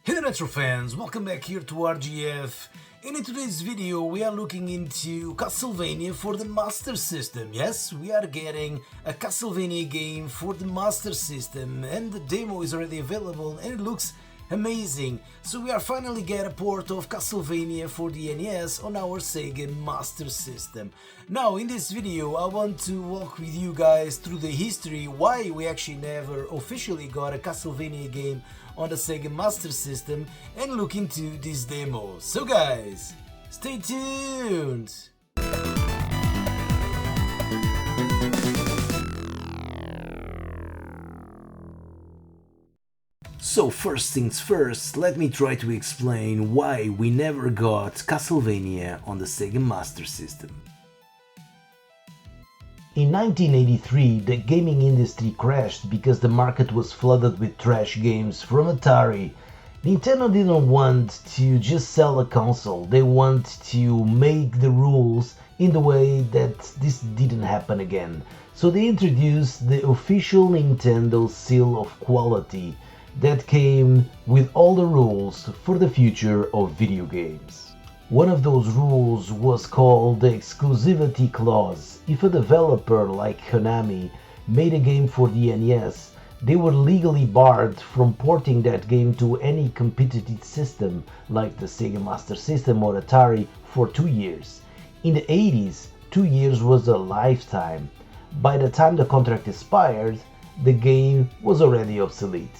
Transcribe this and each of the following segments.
Hey retro fans, welcome back here to RGF, and in today's video we are looking into Castlevania for the Master System. Yes, we are getting a Castlevania game for the Master System, and the demo is already available and it looks amazing. So we are finally get a port of Castlevania for the NES on our SEGA Master System. Now in this video I want to walk with you guys through the history why we actually never officially got a Castlevania game on the SEGA Master System and look into this demo. So guys, stay tuned! So first things first, let me try to explain why we never got Castlevania on the SEGA Master System. In 1983, the gaming industry crashed because the market was flooded with trash games from Atari. Nintendo didn't want to just sell a console, they want to make the rules in the way that this didn't happen again. So they introduced the official Nintendo seal of quality that came with all the rules for the future of video games. One of those rules was called the exclusivity clause. If a developer like Konami made a game for the NES, they were legally barred from porting that game to any competitive system like the Sega Master System or Atari for 2 years. In the 80s, 2 years was a lifetime. By the time the contract expired, the game was already obsolete.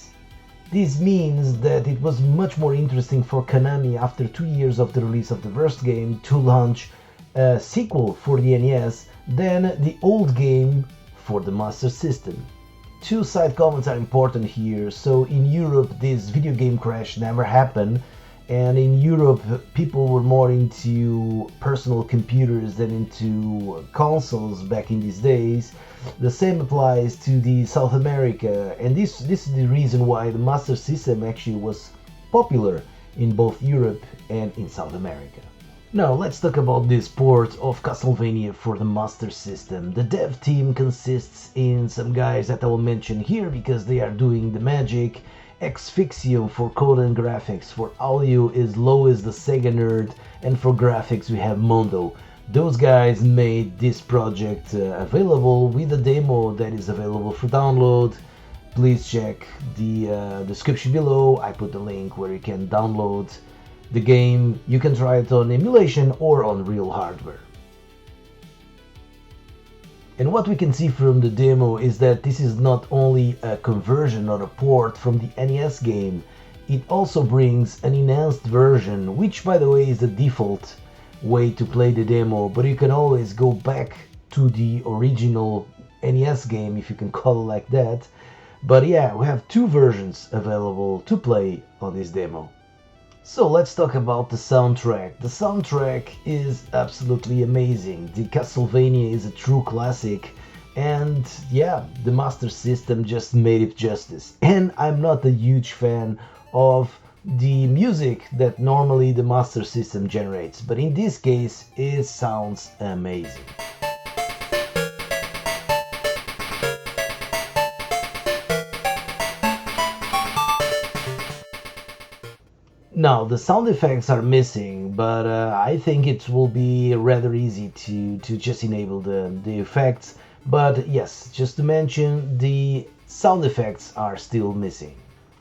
This means that it was much more interesting for Konami after 2 years of the release of the first game to launch a sequel for the NES than the old game for the Master System. Two side comments are important here. So in Europe this video game crash never happened, and in Europe people were more into personal computers than into consoles back in these days. The same applies to the South America, and this is the reason why the Master System actually was popular in both Europe and in South America. Now let's talk about this port of Castlevania for the Master System. The dev team consists in some guys that I will mention here because they are doing the magic. Xfixium for code and graphics, for audio is Louis The Sega Nerd, and for graphics we have Mondo. Those guys made this project available with a demo that is available for download. Please check the description below. I put the link where you can download the game. You can try it on emulation or on real hardware. And what we can see from the demo is that this is not only a conversion or a port from the NES game, it also brings an enhanced version, which by the way is the default way to play the demo, but you can always go back to the original NES game if you can call it like that. But yeah, we have two versions available to play on this demo. So let's talk about the soundtrack. The soundtrack is absolutely amazing. The Castlevania is a true classic, and yeah, the Master System just made it justice. And I'm not a huge fan of the music that normally the Master System generates, but in this case it sounds amazing. Now the sound effects are missing, but I think it will be rather easy to just enable the effects. But yes, just to mention, the sound effects are still missing.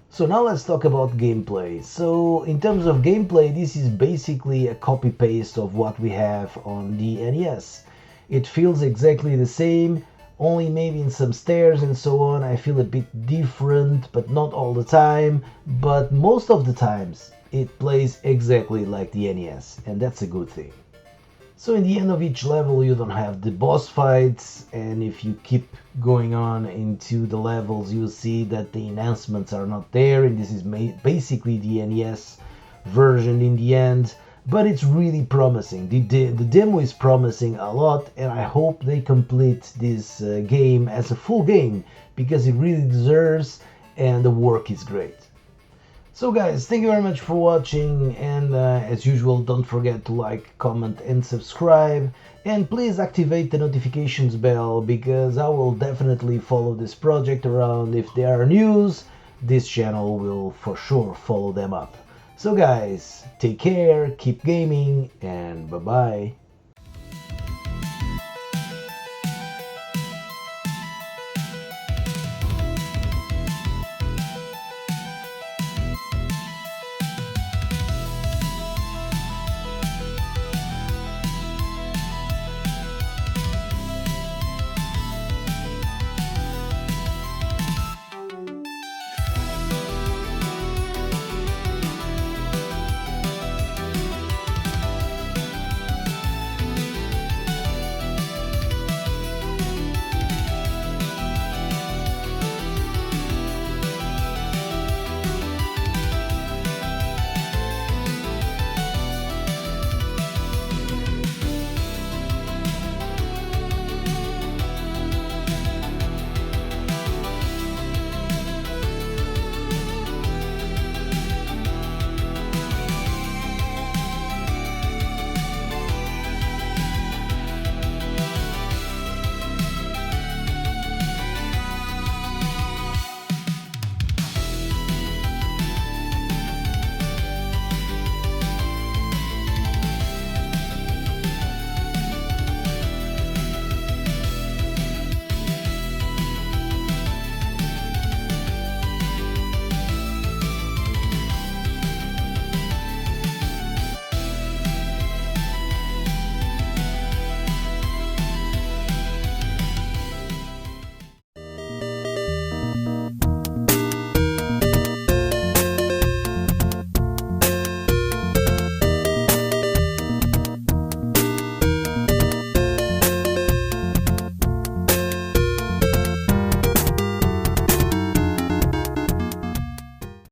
So now let's talk about gameplay. So in terms of gameplay, this is basically a copy-paste of what we have on the NES. It feels exactly the same, only maybe in some stairs and so on I feel a bit different, but not all the time. But most of the times it plays exactly like the NES, and that's a good thing. So in the end of each level you don't have the boss fights, and if you keep going on into the levels you'll see that the enhancements are not there, and this is basically the NES version in the end. But it's really promising. The demo is promising a lot, and I hope they complete this game as a full game because it really deserves, and the work is great. So guys, thank you very much for watching, and as usual, don't forget to like, comment and subscribe, and please activate the notifications bell because I will definitely follow this project around if there are news, this channel will for sure follow them up. So guys, take care, keep gaming, and bye bye.